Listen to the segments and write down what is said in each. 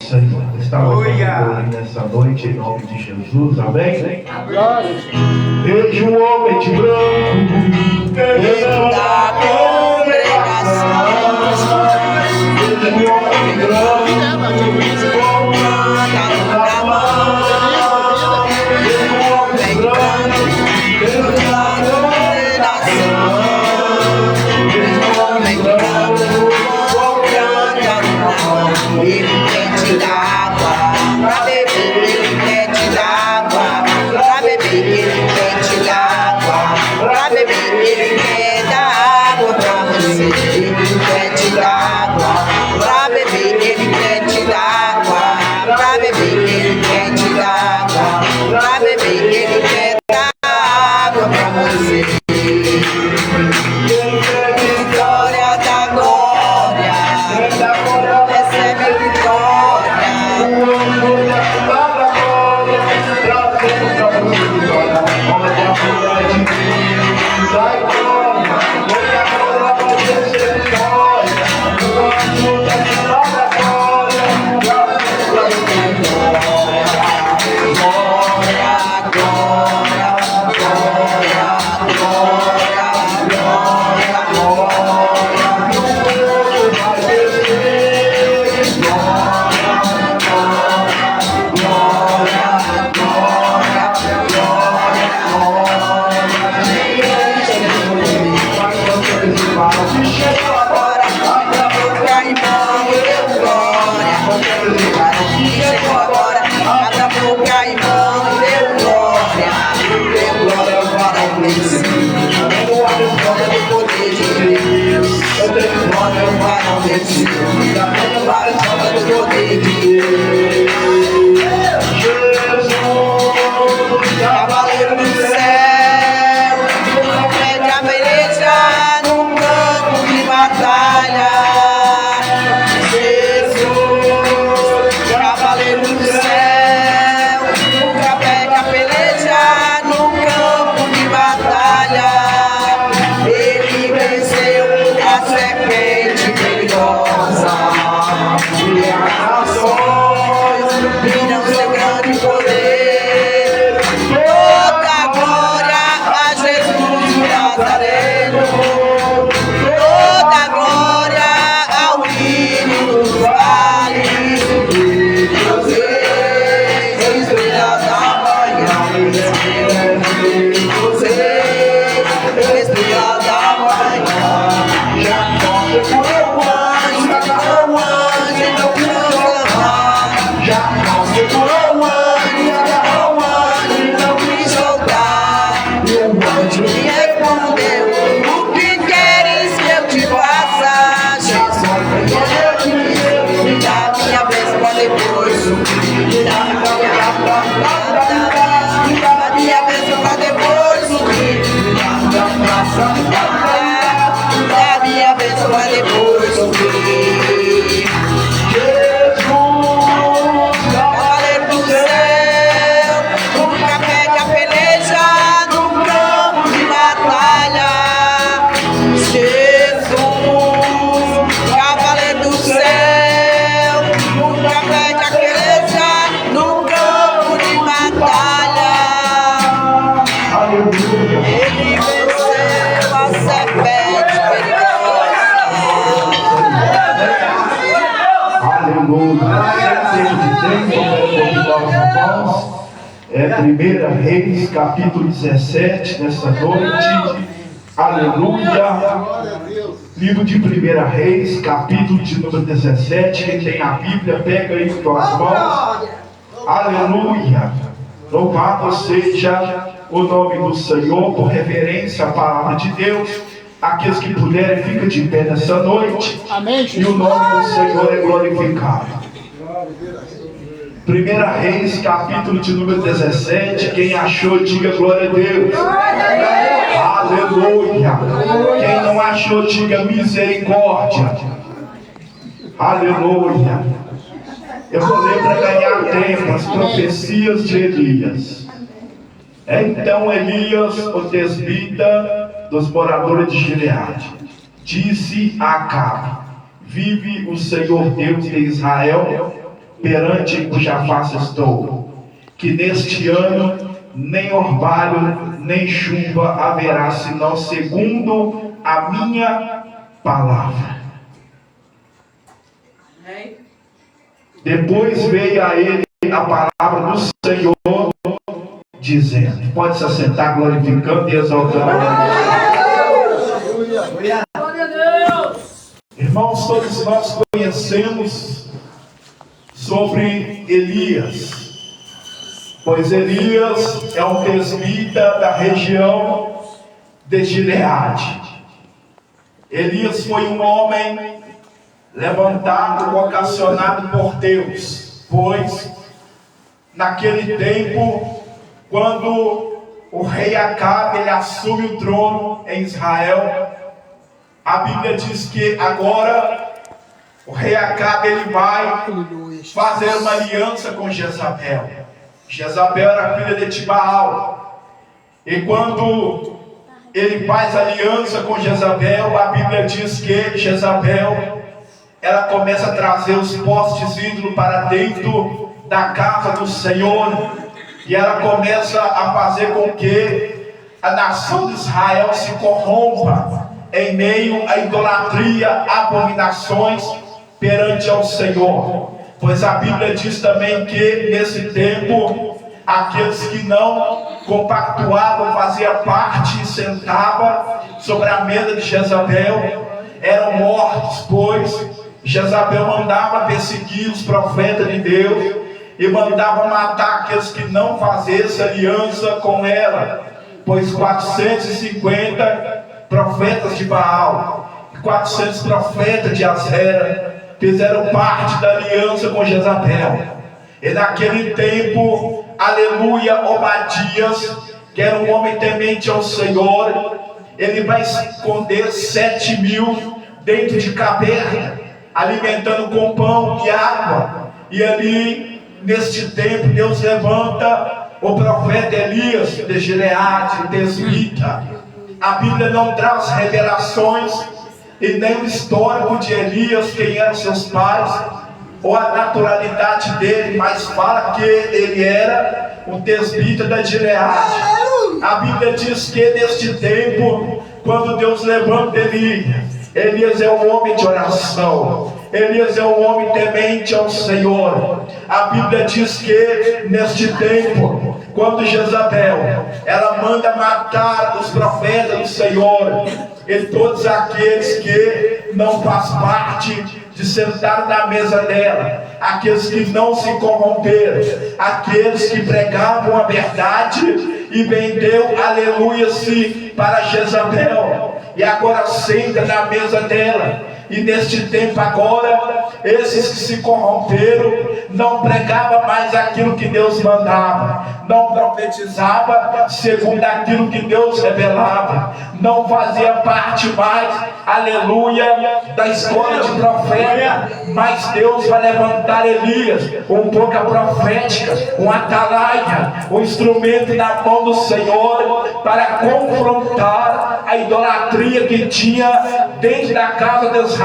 Senhor, estamos nessa noite em nome de Jesus, amém? Vejo um homem de branco dentro da congregação. Vejo um homem de branco com canta na mão. Vejo um homem de branco dentro da congregação. Vejo um homem de branco com canta na mão. Ele quer te dar água pra beber, ele quer te dar água pra beber, ele quer te dar água pra beber, ele quer dar água pra você, ele quer te dar água pra beber, ele quer te dar água pra beber, ele quer te dar água pra beber, ele quer dar água pra você. Vitória da glória, recebe vitória. Cavaleiro do céu, pede a beleza no campo de batalha. Jesus, cavaleiro do céu, nunca pede a beleza no campo de batalha. Ele venceu a serpente perigosa e as nações viram seu grande poder. Toda glória a Jesus o Nazareno, toda glória ao Filho dos vales, Deus reis, estrela da manhã, Deus reis, estrela da manhã. Jacó segurou o anjo, não quis amar. Jacó segurou o anjo, não quis soltar. E o anjo me respondeu: o que queres que eu te faça? Jesus me dá minha bênção pra depois subir. Me dá minha bênção pra depois subir. Me dá minha bênção pra depois subir. Jesus, cavaleiro do céu, nunca pede a peleja no campo de batalha. Jesus, cavaleiro do céu, nunca pede a peleja no campo de batalha. Ele venceu a serpente perigosa. É 1 Reis, capítulo 17, nessa noite. Aleluia. Livro de 1 Reis, capítulo de número 17. Quem tem a Bíblia, pega aí com tuas mãos. Aleluia. Louvado seja o nome do Senhor, por reverência à palavra de Deus. Aqueles que puderem, fica de pé nessa noite. Amém. E o nome do Senhor é glorificado. 1 Reis, capítulo de número 17. Quem achou, diga glória a Deus. Aleluia. Quem não achou, diga misericórdia. Aleluia. Eu vou ler para ganhar tempo as profecias de Elias. Então Elias, o tesbita dos moradores de Gileade, disse a Acabe: vive o Senhor Deus de Israel, perante cuja face estou, que neste ano nem orvalho, nem chuva haverá, senão segundo a minha palavra. Depois veio a ele a palavra do Senhor, dizendo: pode se assentar, glorificando e exaltando a Deus. Irmãos, todos nós conhecemos sobre Elias, pois Elias é um tesbita da região de Gileade. Elias foi um homem levantado, vocacionado por Deus, pois naquele tempo, quando o rei Acabe ele assume o trono em Israel, a Bíblia diz que agora o rei Acabe ele vai fazer uma aliança com Jezabel. Jezabel era filha de Tibaal, e quando ele faz aliança com Jezabel, a Bíblia diz que Jezabel ela começa a trazer os postes ídolos para dentro da casa do Senhor, e ela começa a fazer com que a nação de Israel se corrompa em meio à idolatria, abominações perante ao Senhor. Pois a Bíblia diz também que nesse tempo aqueles que não compactuavam, faziam parte e sentavam sobre a mesa de Jezabel eram mortos, pois Jezabel mandava perseguir os profetas de Deus e mandava matar aqueles que não fizessem aliança com ela, pois 450 profetas de Baal e 400 profetas de Azera fizeram parte da aliança com Jezabel. E naquele tempo, aleluia, Obadias, que era um homem temente ao Senhor, ele vai esconder 7.000 dentro de caverna, alimentando com pão e água. E ali, neste tempo, Deus levanta o profeta Elias de Gileade, tesbita. A Bíblia não traz revelações e nem o histórico de Elias, quem eram seus pais, ou a naturalidade dele, mas fala que ele era um tesbita da Gileade. A Bíblia diz que neste tempo, quando Deus levanta Elias é um homem de oração, Elias é um homem temente ao Senhor. A Bíblia diz que neste tempo, quando Jezabel ela manda matar os profetas do Senhor e todos aqueles que não fazem parte de sentar na mesa dela, aqueles que não se corromperam, aqueles que pregavam a verdade e vendeu, aleluia-se, para Jezabel, e agora senta na mesa dela. E neste tempo agora, esses que se corromperam não pregavam mais aquilo que Deus mandava, não profetizava segundo aquilo que Deus revelava, não fazia parte mais, aleluia, da escola de profeta. Mas Deus vai levantar Elias, um boca profética, um atalaia, um instrumento na mão do Senhor, para confrontar a idolatria que tinha dentro da casa de Israel.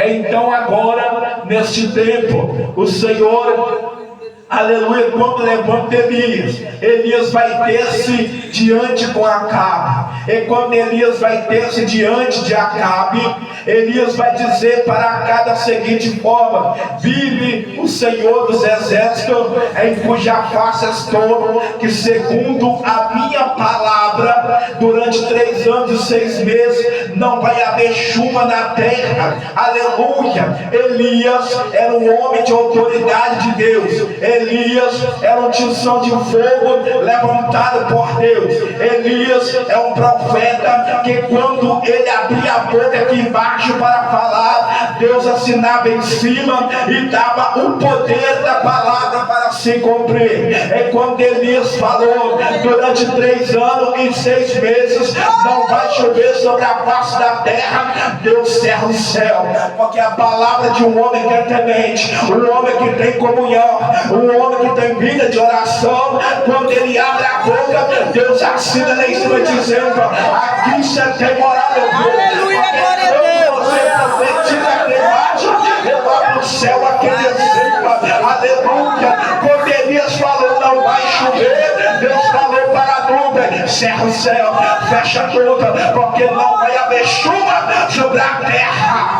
Então agora, neste tempo, o Senhor, aleluia, quando levanta Elias vai ter-se diante com Acabe. E quando Elias vai ter-se diante de Acabe, Elias vai dizer para Acabe da seguinte forma: vive o Senhor dos exércitos, em cuja face estou, que segundo a minha palavra, durante 3 anos e 6 meses não vai haver chuva na terra. Aleluia. Elias era um homem de autoridade de Deus. Elias era um tição de fogo levantado por Deus. Elias é um profeta que quando ele abria a boca aqui embaixo para falar, Deus assinava em cima e dava o poder da palavra para se cumprir. É quando Elias falou: durante 3 anos e 6 meses não vai chover sobre a face da terra. Deus cerra o céu, porque a palavra de um homem que é temente, um homem que tem comunhão, um homem que tem vida de oração, quando ele abre a boca, Deus assina lá em cima dizendo: aqui você tem moral, meu povo. Aleluia, glória a Deus. Você profetiza aqui embaixo, eu abro o céu aqui descendo. aleluia. Quando Elias falou não vai chover, Deus falou para a nuvem: cerra o céu, fecha tudo, porque não vai haver chuva sobre a terra.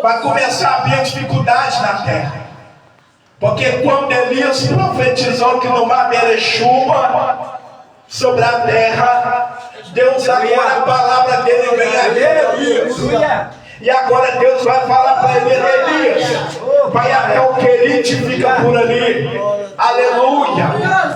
Vai começar a haver dificuldade na terra, porque quando Elias profetizou que não vai haver chuva sobre a terra, Deus agora, a palavra dele vem aqui. E agora Deus vai falar para ele: Elias, vai até o Querite e fica por ali. Aleluia.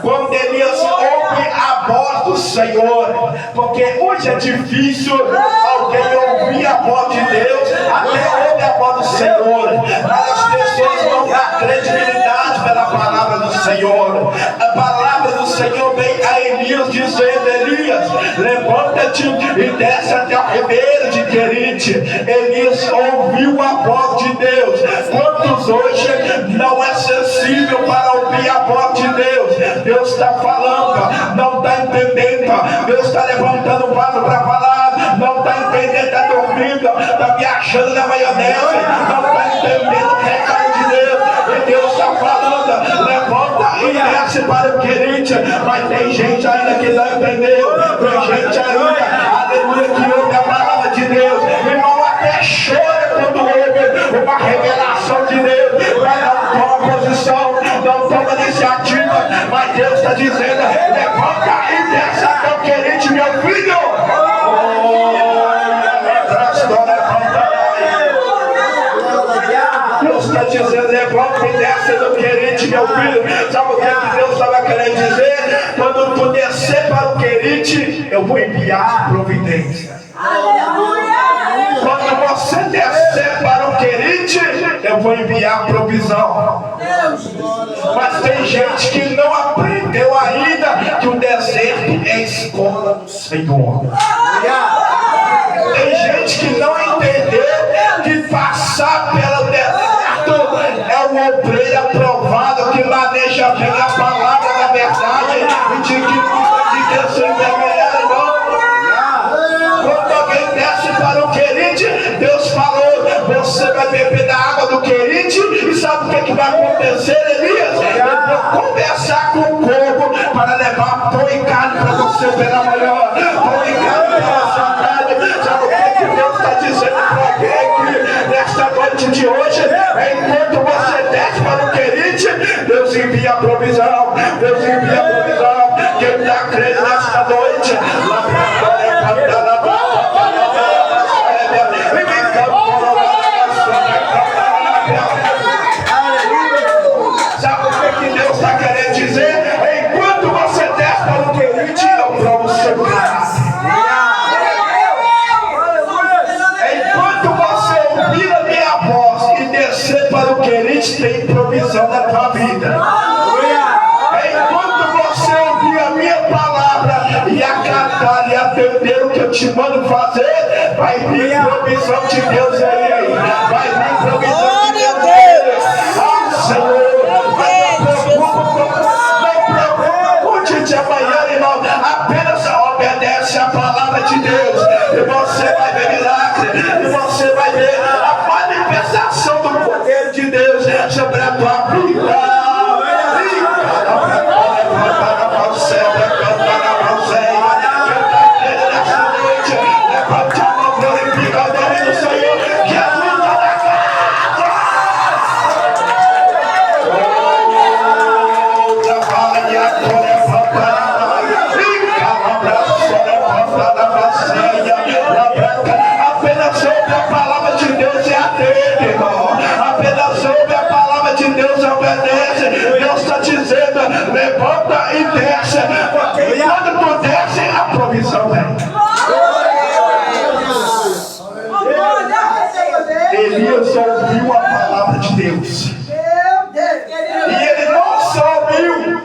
Quando Elias ouve a voz do Senhor, porque hoje é difícil alguém ouvir a voz de Deus, até ouve a voz do Senhor, mas as pessoas não dão credibilidade pela palavra do Senhor. A palavra do Senhor vem a Elias dizendo: Elias, levanta-te e desce até o ribeiro de Querite. Elias ouviu a voz de Deus. Quantos hoje não é sensível para ouvir a voz de Deus? Deus está falando, não está entendendo. Deus está levantando o vaso para falar, não está entendendo, está dormindo, está viajando na maionese, não está entendendo o recado de Deus. E Deus está falando: levanta e desce para o Querite. Mas tem gente ainda que não entendeu. Tem gente ainda, aleluia, que ouve a palavra de Deus. Irmão, até chora quando ouve uma revelação de Deus, mas não toma posição, não toma iniciativa. Mas Deus está dizendo: levanta e desce até o Querite, meu filho. Deus está dizendo: levanta e desce do Querite, meu filho. Sabe o que Deus estava querendo dizer? Quando tu descer para o Querite, eu vou enviar providência. Quando você descer para o Querite, eu vou enviar provisão. Mas tem gente que não aprendeu ainda que o deserto é a escola do Senhor. Tem gente que não entendeu que passar pelo deserto é um obreiro aprovado que maneja bem a palavra da verdade e de que Deus se envergonhar, irmão. Quando alguém desce para o Querite, Deus falou: você vai beber da água do Querite. E sabe o que vai acontecer, Elias? Eu vou conversar com o povo para levar pão e carne para você pela manhã. Pão e carne pela sua tarde. Sabe o que Deus está dizendo para alguém aqui nesta noite de hoje? Enquanto você desce para o Querite, Deus envia a provisão. Deus envia a provisão. Quem está crendo nesta noite, lá para fora, sabe o que Deus está querendo dizer? Enquanto você desce para o Querite, eu provo o seu caráter. Enquanto você ouvir a minha voz e descer para o Querite, tem provisão na tua vida. Enquanto você ouvir a minha palavra e acatar e atender o que eu te mando fazer, vai vir provisão de Deus aí. Vai vir provisão de Deus aí. Ah, Senhor. De amanhã, irmão, apenas obedece a palavra de Deus e você vai ver milagre, e você vai ver a manifestação do poder de Deus sobre a tua vida. Levante a mão, glorifica o nome do Senhor, que a vida da apenas ouve a palavra de Deus e atende, irmão. Apenas ouve a palavra de Deus e obedece. Deus está dizendo: levanta e desce, porque quando tu desce, a provisão vem. Elias ouviu a palavra de Deus, e ele não só ouviu,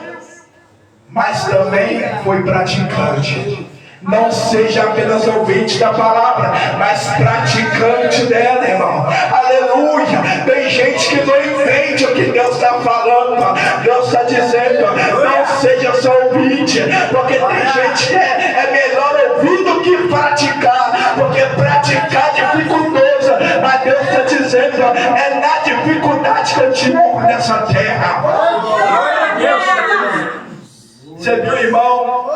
mas também foi praticante. Não seja apenas ouvinte da palavra, mas praticante dela, irmão. Aleluia. Tem gente que não entende o que Deus está falando. Deus está dizendo: não seja só ouvinte ouvinte, porque tem gente que é melhor ouvir do que praticar, porque praticar é dificultoso, mas Deus está dizendo, é na dificuldade que eu te honro nessa terra. Você viu, irmão?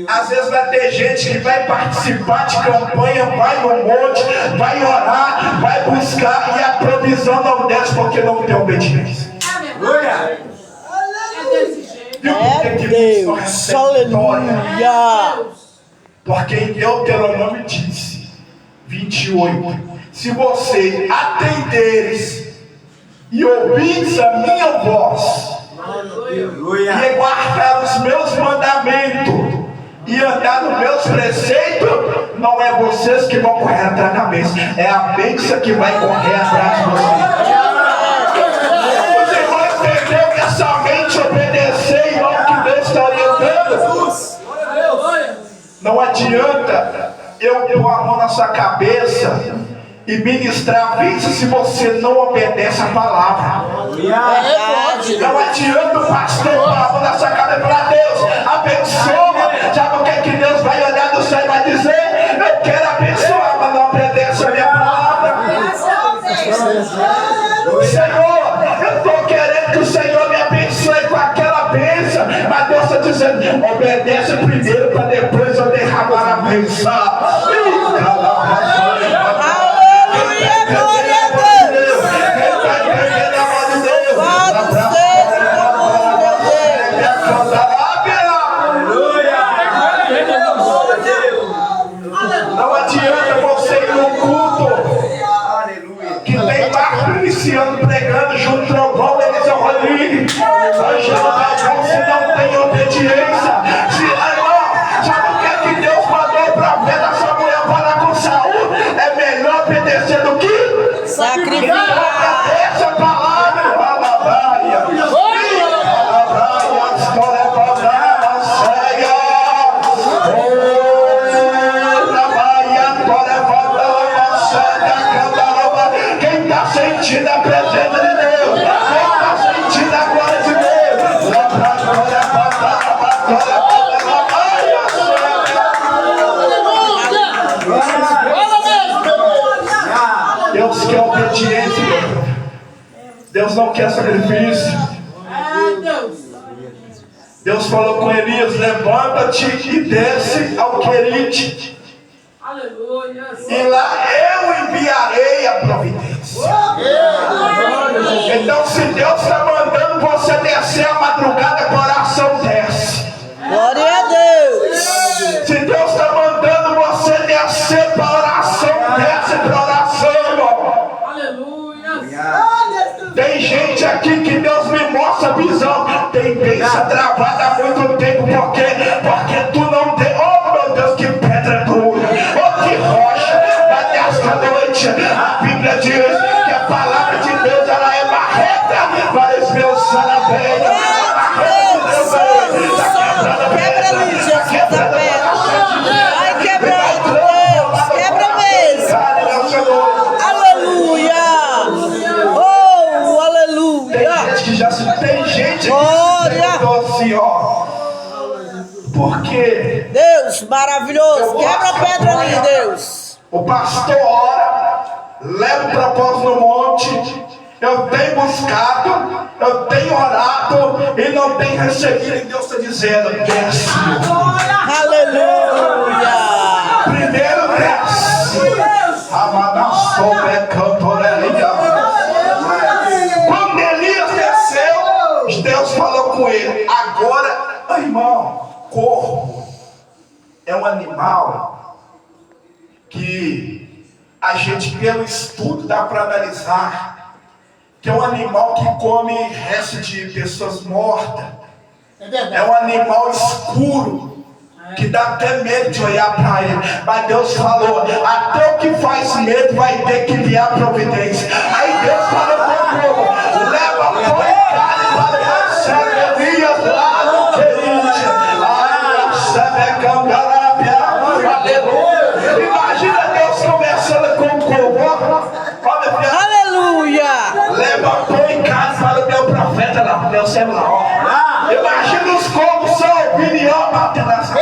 Às vezes vai ter gente que vai participar de campanha, vai no monte, vai orar, vai buscar, e a provisão não desce porque não tem obediência. Deus, aleluia. Porque em Deuteronômio disse 28: se você atenderes e ouvires a minha voz e guardar os meus mandamentos e andar nos meus preceitos, não é vocês que vão correr atrás da bênção, é a bênção que vai correr atrás de vocês. Os irmãos entenderam que é somente obedecer e não que Deus está orientando. Não adianta eu pôr a mão na sua cabeça e ministrar a bênção se você não obedece a palavra. Não adianta o pastor pôr a mão na sua cabeça e falar: Deus, abençoa. Sabe o que é que Deus vai olhar do céu e vai dizer? Eu quero abençoar, mas não obedece a minha palavra. Senhor, eu estou querendo que o Senhor me abençoe com aquela bênção, mas Deus está dizendo: obedece primeiro para depois eu derramar a bênção. Não adianta você ir no culto que tem barco iniciando pregando junto ao trovão, eles vão ali. Se não tem obediência, sabe o que é que Deus mandou o profeta Samuel falar com Saul? É melhor obedecer do que sacrificar. Essa palavra, alabaia. Quem está sentindo a presença de Deus? Quem está sentindo a glória de Deus? Deus quer obediência. Deus não quer sacrifício. Deus falou com Elias: levanta-te e desce ao Querite. E lá eu enviarei a providência. Então, se Deus está mandando você descer a madrugada, a oração desce. Glória a Deus. Se Deus está mandando você descer para a oração, desce para a oração, irmão. Tem gente aqui que Deus me mostra a visão. Tem bênção travada há muito tempo. Por quê? Porque tu não tem. Oh, meu Deus, que pedra dura. Oh, que rocha. Mas nesta noite, a Bíblia diz que a palavra de Deus, ela é marreta para os meus sarabéis. Quebra ali, Jesus, da pedra. Vai quebrando, Deus. Quebra mesmo. Aleluia. Oh, aleluia. Tem gente que já se tem gente Glória. que assim, ó. Porque Deus, maravilhoso. Quebra a pedra ali, Deus. o pastor ora, leva o propósito no monte. Eu tenho buscado, eu tenho orado e não tenho recebido. E Deus está dizendo: desce. Aleluia. Primeiro desce. Quando Elias desceu, Deus falou com ele: agora, irmão, corvo é um animal que a gente, pelo estudo, dá para analisar que é um animal que come resto de pessoas mortas. É um animal escuro que dá até medo de olhar para ele. Mas Deus falou: até o que faz medo vai ter que enviar providência. Aí Deus falou para o povo: leva pão e carne para você, Elias, lá no Querite. Imagina Deus conversando com o povo. Aleluia. Leva pão e carne para o meu profeta lá, para o meu servo lá. Imagina os corpos só ouvindo e ó, batendo nessa.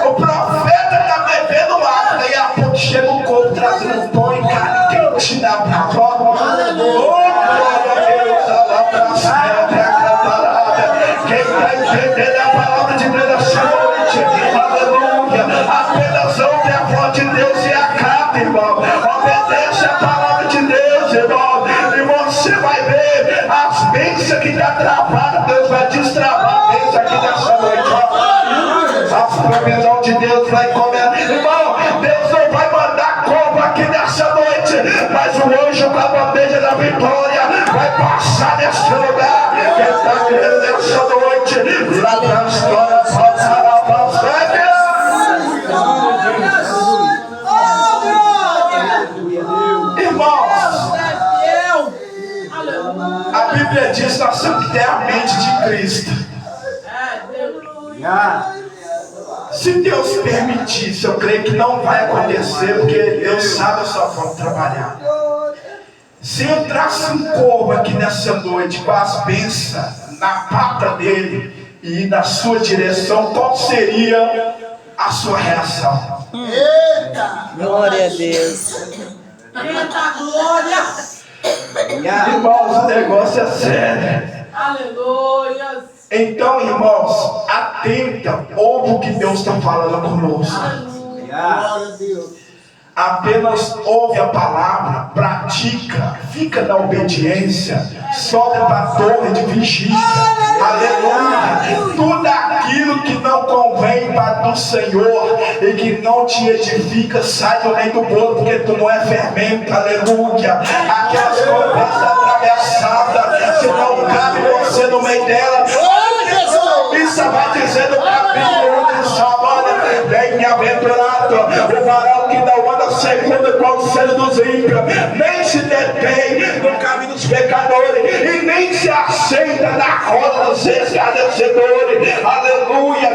O profeta está bebendo água, daí a pouco chega o corpo trazendo pão e carne quente na prova. Oh, glória a Deus, quem está entendendo a palavra de Deus nessa noite, aleluia. Apenas ouve a voz de Deus e acata, irmão. Obedece a palavra de Deus, irmão. E você vai ver as bênçãos que está travadas. Deus vai destravar a bênção aqui nessa noite. As provisões de Deus vai comer. Irmão, Deus não vai mandar como aqui nessa noite, mas o anjo com a bandeja da vitória vai passar nesse lugar. Quem está crendo nessa noite, lá na história passará a bastante. Irmãos, a Bíblia diz que nós temos que ter a mente de Cristo. Se Deus permitisse, eu creio que não vai acontecer, porque Deus sabe a sua forma de trabalhar. Se entrasse um corvo aqui nessa noite com as bênçãos na pata dele e ir na sua direção, qual seria a sua reação? Eita! Glória a Deus. Eita, glória! Irmãos, o negócio é sério. Aleluia! Então, irmãos, atenta, ouve o que Deus está falando conosco. Apenas ouve a palavra, pratica, fica na obediência, sobe para a torre de vigia. Aleluia! Tudo aquilo que não convém para do Senhor e que não te edifica, sai do meio do bolo, porque tu não é fermento. Aleluia! Aquelas conversas atravessadas, se não cabe você no meio dela. Isso vai dizer no capítulo 1 de Salmão, bem-aventurado o varão que não anda segundo o conselho dos ímpios, nem se detém no caminho dos pecadores, e nem se assenta na roda dos escarnecedores. Aleluia!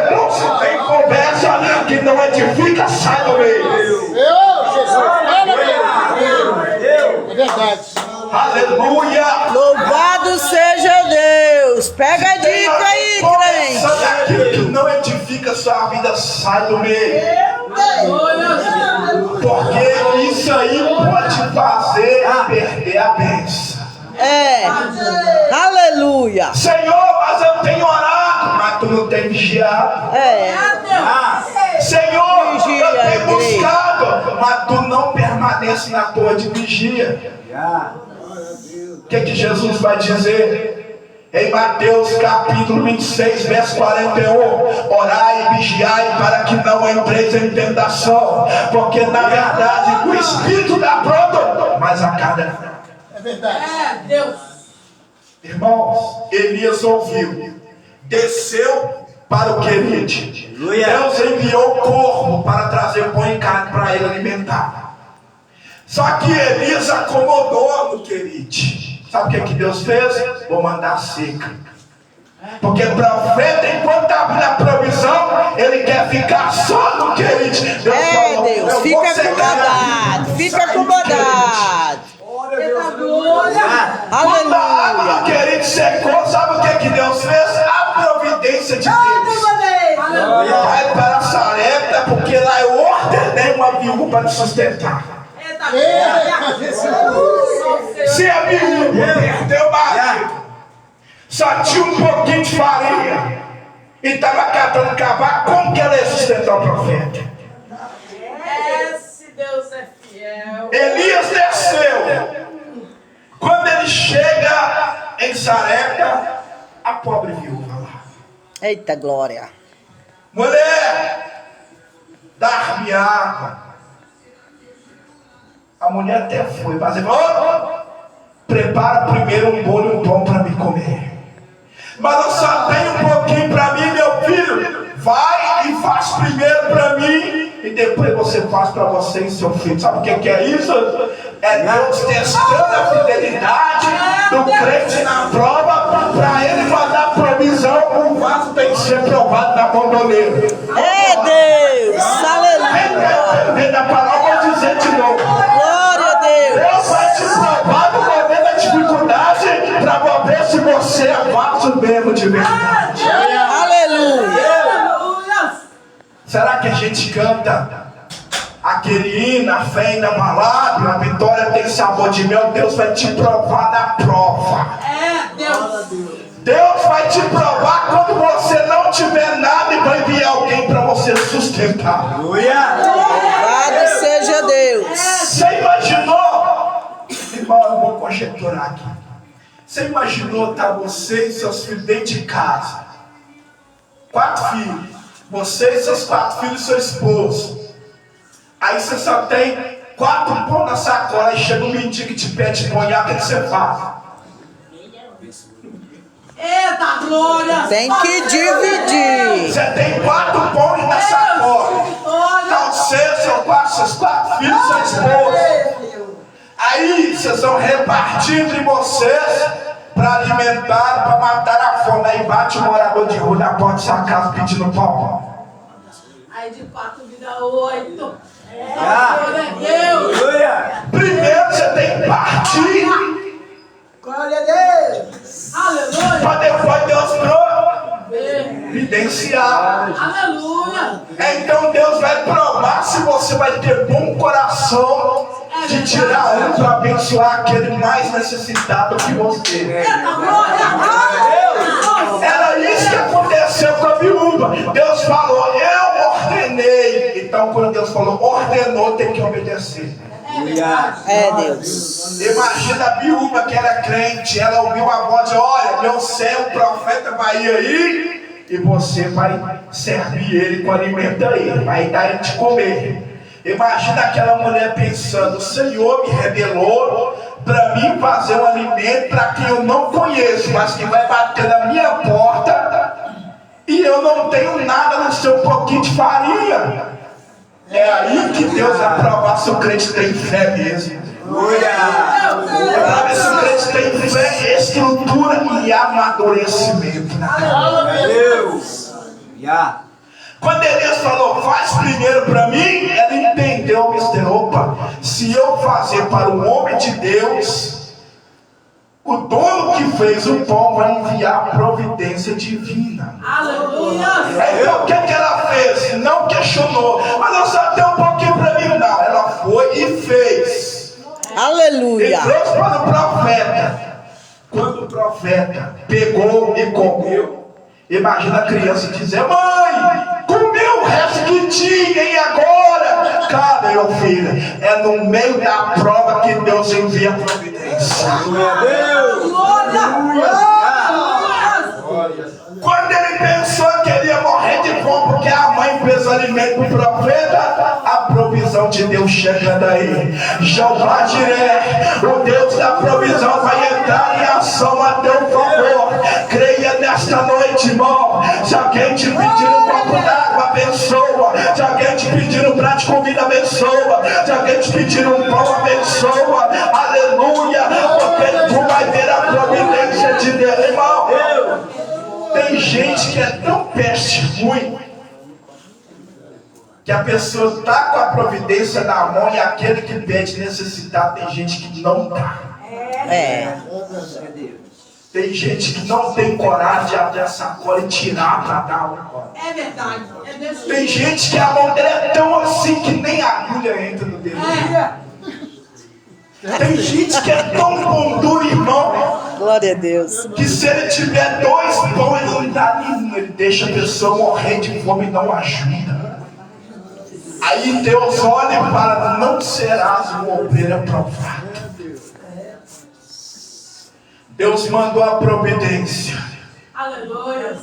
Então, se tem conversa que não edifica, sai do meio. É verdade. Aleluia! Louvado seja Deus. Pega a dica aí, crente. Aquilo que não edifica sua vida, sai do meio. Porque isso aí pode fazer perder a bênção. É. Aleluia. Senhor, mas eu tenho orado, mas tu não tem vigiado. É. Senhor, Vigia, eu tenho igreja. buscado, mas tu não permanece na torre de vigia. O que Jesus vai dizer? Em Mateus capítulo 26, verso 41, orai e vigiai para que não entreis em tentação, porque na verdade o Espírito dá pronto, mas a carne é fraca. É verdade. Deus. Irmãos, Elias ouviu, desceu para o Querite. Deus enviou o corvo para trazer pão e carne para ele alimentar. Só que Elias acomodou no Querite. Sabe o que Deus fez? Vou mandar seca. Porque o profeta, enquanto está na provisão, ele quer ficar só no Querite. Deus falou, Deus, fica acomodado. Fica acomodado. Eita, glória! Quando a água Aleluia. do Querite secou, sabe o que Deus fez? A providência de Deus. Vai para Sarepta, porque lá eu ordenei uma viúva para te sustentar. Eita, glória! Se a viúva perdeu o marido, só tinha um pouquinho de farinha e estava catando cavaco, como que ela ia sustentar o profeta? Se Deus é fiel. Elias desceu. Quando ele chega em Sarepta, a pobre viúva lá. Eita glória. Mulher, dar-me água. A mulher até foi, mas ele falou, prepara primeiro um bolo e um pão para me comer. Mas eu só tenho um pouquinho para mim, meu filho. Vai e faz primeiro para mim e depois você faz para você e seu filho. Sabe o que é isso? É Deus testando a fidelidade do crente na prova, para ele mandar provisão. O vaso tem que ser provado na bandoleira. É Deus. Aleluia. Vem da palavra, vou dizer de novo. Glória a Deus. Deus vai te provar no momento da dificuldade para será que a gente canta aquele hino, a fé inabalável, a vitória tem sabor de mel? Deus vai te provar na prova. É, Deus. Deus vai te provar quando você não tiver nada e vai enviar alguém para você sustentar. Louvado seja Deus. Você imaginou? Irmão, eu vou conjecturar aqui. Você imaginou estar você e seus filhos dentro de casa? 4 filhos. Você e seus 4 filhos e seu esposo. Aí você só tem 4 pão na sacola. Aí chega um mendigo que te pede pão. E o que você faz? Eita, glória. Tem que dividir. Você tem 4 pães na sacola. Então seus 4 filhos e seu esposo. Aí vocês vão repartir entre vocês para alimentar, para matar a fome. Aí bate o morador de rua na porta da sua casa pedindo pão. Aí de 4 vira 8. Glória a Deus. Primeiro você tem que partir. Glória a Deus. Aleluia. Para depois Deus providenciar. Aleluia. Então Deus vai provar se você vai ter bom coração de tirar um para abençoar aquele mais necessitado que você. Eita, glória a Deus. Era isso que aconteceu com a viúva. Deus falou, eu ordenei. Então quando Deus falou, ordenou, tem que obedecer. É Deus. Imagina a viúva que era crente. Ela ouviu a voz de, olha, meu céu, o profeta vai ir aí e você vai servir ele com alimento aí, vai dar ele de comer. Imagina aquela mulher pensando, o Senhor me revelou para mim fazer um alimento para quem eu não conheço, mas que vai bater na minha porta e eu não tenho nada no seu pouquinho de farinha. É aí que Deus vai provar se o crente tem fé mesmo. Para ver se o crente tem fé, estrutura e amadurecimento. Quando Elias falou, faz primeiro para mim, ela entendeu, mister, opa, se eu fazer para o homem de Deus, o dono que fez o pão vai enviar a providência divina. Aleluia. Então o que ela fez? Não questionou, mas eu só tenho um pouquinho para mim. Não, ela foi e fez. Aleluia. E trouxe para o profeta. Quando o profeta pegou e comeu, imagina a criança dizer, mãe, comeu o resto que tinha e agora? Cara, meu filho, é no meio da prova que Deus envia a providência. Quando ele pensou que ele ia morrer de fome porque a mãe fez alimento para o profeta, a provisão de Deus chega daí. Jeová Jiré, o Deus da provisão, vai entrar em ação a teu favor. Creia nesta noite, irmão. Se alguém te pedir um copo d'água, abençoa. Se alguém te pedir um prato de comida, abençoa. Se alguém te pedir um pão, abençoa. Aleluia, porque tu vai ver a providência de Deus, irmão. Tem gente que é tão peste ruim que a pessoa está com a providência na mão e aquele que pede necessitado, tem gente que não dá. Tem gente que não tem coragem de abrir a sacola e tirar para dar uma. É verdade. É desse Tem gente que a mão dele é tão assim que nem a agulha entra no dedo. Tem gente que é tão bom duro, irmão, Glória a Deus. que se ele tiver 2 pão, ele não dá nenhum, ele deixa a pessoa morrer de fome e não ajuda. Aí Deus olha e fala, não serás uma ovelha provada. Deus mandou a providência. Aleluia.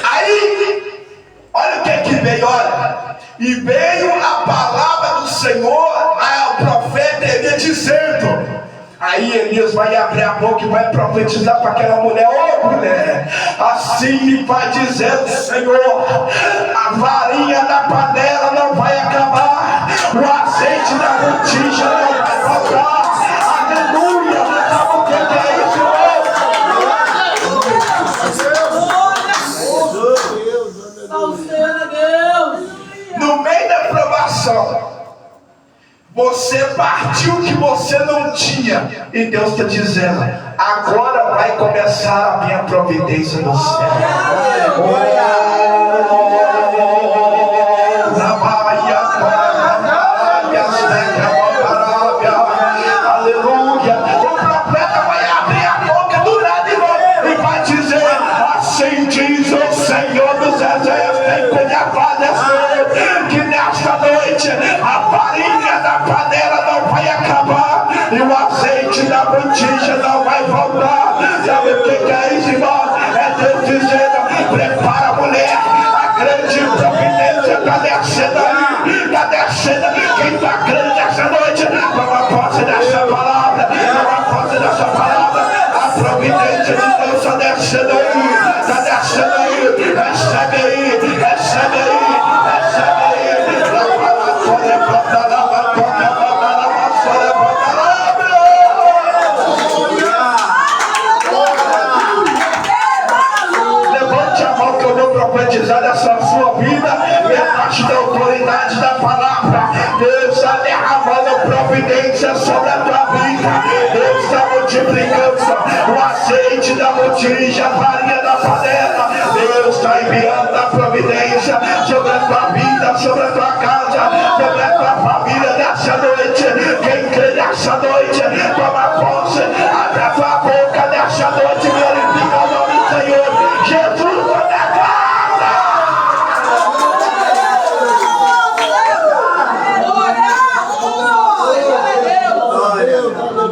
Aí, olha o que veio, olha. E veio a palavra do Senhor ao profeta Elias dizendo. Aí Elias vai abrir a boca e vai profetizar para aquela mulher. Ô mulher, assim me vai dizer o Senhor, a varinha da panela não vai acabar, o azeite da botija não vai faltar. Aleluia, sabe o que é isso? Salve Deus. No meio da provação, você partiu o que você não tinha, e Deus está dizendo, agora vai começar a minha providência no céu. acontecer, que nesta noite a farinha da panela não vai acabar e o azeite da botija não vai faltar. Sabe o que é isso, irmão? É Deus dizendo: prepara a mulher, a grande providência está descendo aí, está descendo. Quem está crendo nessa noite, toma posse dessa palavra, toma posse dessa palavra. A providência de Deus está descendo aí, está descendo aí. Recebe aí, recebe aí, recebe aí. Levante a mão que eu vou profetizar nessa sua vida, debaixo da autoridade da palavra. Deus está derramando providência sobre a tua vida. Deus está multiplicando o azeite da botija, a farinha da panela. Deus está enviando a providência sobre a tua vida, sobre a tua casa, sobre a tua família nessa noite. Quem crê nessa noite, toma posse, abre a tua boca nessa noite, glorifica o nome do Senhor. Jesus está na casa.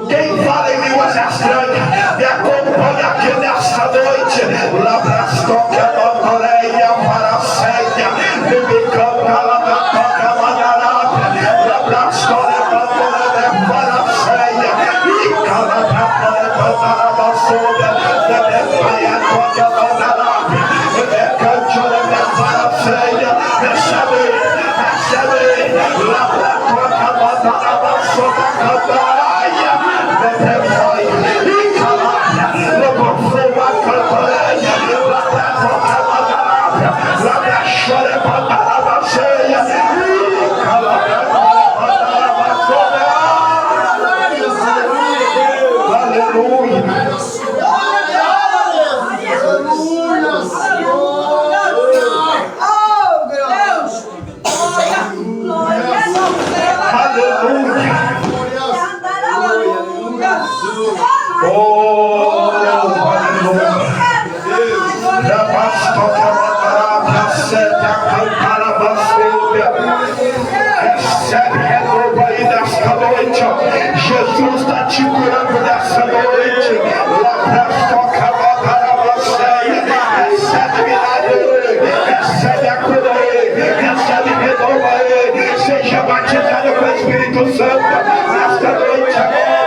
Quem fala em línguas estranhas, me acompanha aqui nessa noite. Labrastoca, Notoreia, Paraceia, Bibicanta, Labatoca, Manarabia, Labrastoca, Notoreia, Paraceia, e Calabratoca, Manarabassoga, Lebefaia, Toca, Manarabia, Lebecantona, Paraceia, recebe, recebe, Labratoca, Manarabassoga, Cantaia, Lebefaia, e Calabria, Lebofuma, Cantaia, Labratoca, Manarabia, Labrachora, Manarabaceia, e Calabria, Manarabassoga. Aleluia. Oh, aleluia. Recebe renovo aí nesta noite. Jesus está te curando nessa noite. Recebe milagre, recebe a cura aí, recebe renovo aí. Seja batizado com o Espírito Santo nesta noite agora.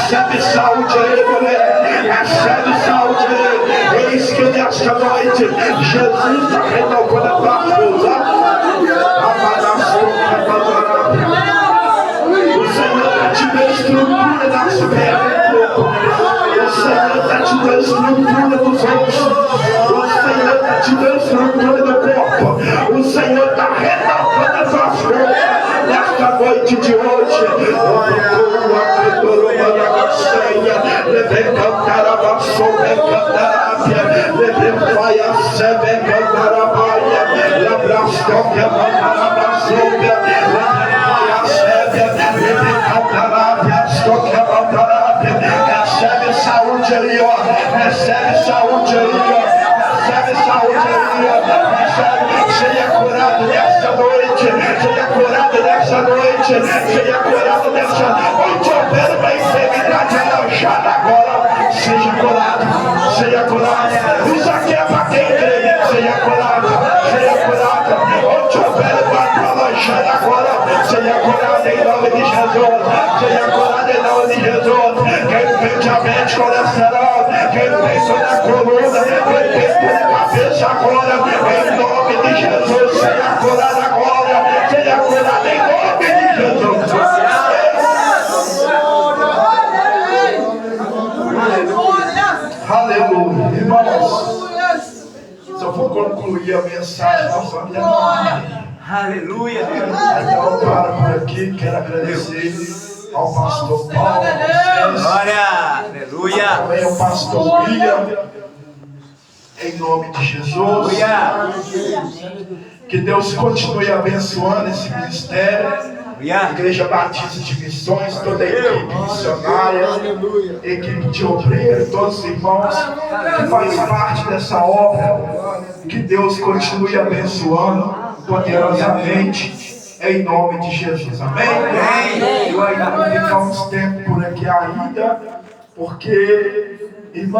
Recebe saúde aí, mulher. Recebe saúde aí. Eis que nesta noite Jesus está renovando a tua força. O Senhor está te dando estrutura nas pernas. O Senhor está te dando estrutura dos ossos. O Senhor está te dando estrutura do corpo. O Senhor está renovando as tuas forças nesta noite de hoje. Recebe saúde aí, ó. Recebe saúde aí, ó. Recebe saúde aí, ó. Recebe, seja curado nessa noite. Seja curado nessa noite. Seja curado nessa noite. Houver uma enfermidade alojada agora. Seja curado. Seja curado. Isso aqui é para quem crê. Seja curado. Seja curado. Onde houver uma alojada agora. Seja curado em nome de Jesus. Seja curado em nome de Jesus. Quem tem diabetes, colesterol, quem tem toda a coluna, quem tem toda a cabeça agora, em nome de Jesus, seja curado agora, seja curado em nome de Jesus. Aleluia. Irmãos, se eu for concluir a mensagem, nós vamos terminar. Aleluia. Então, para por aqui, quero agradecer ao pastor Paulo, Glória. Aleluia. também ao pastor William, Em nome de Jesus. Que Deus continue abençoando esse ministério. Igreja Batista de Missões, toda a equipe missionária, equipe de obreiro, todos os irmãos que fazem parte dessa obra. Que Deus continue abençoando poderosamente, em nome de Jesus. Amém? Eu ainda vou ficar uns tempos por aqui ainda, porque, irmão,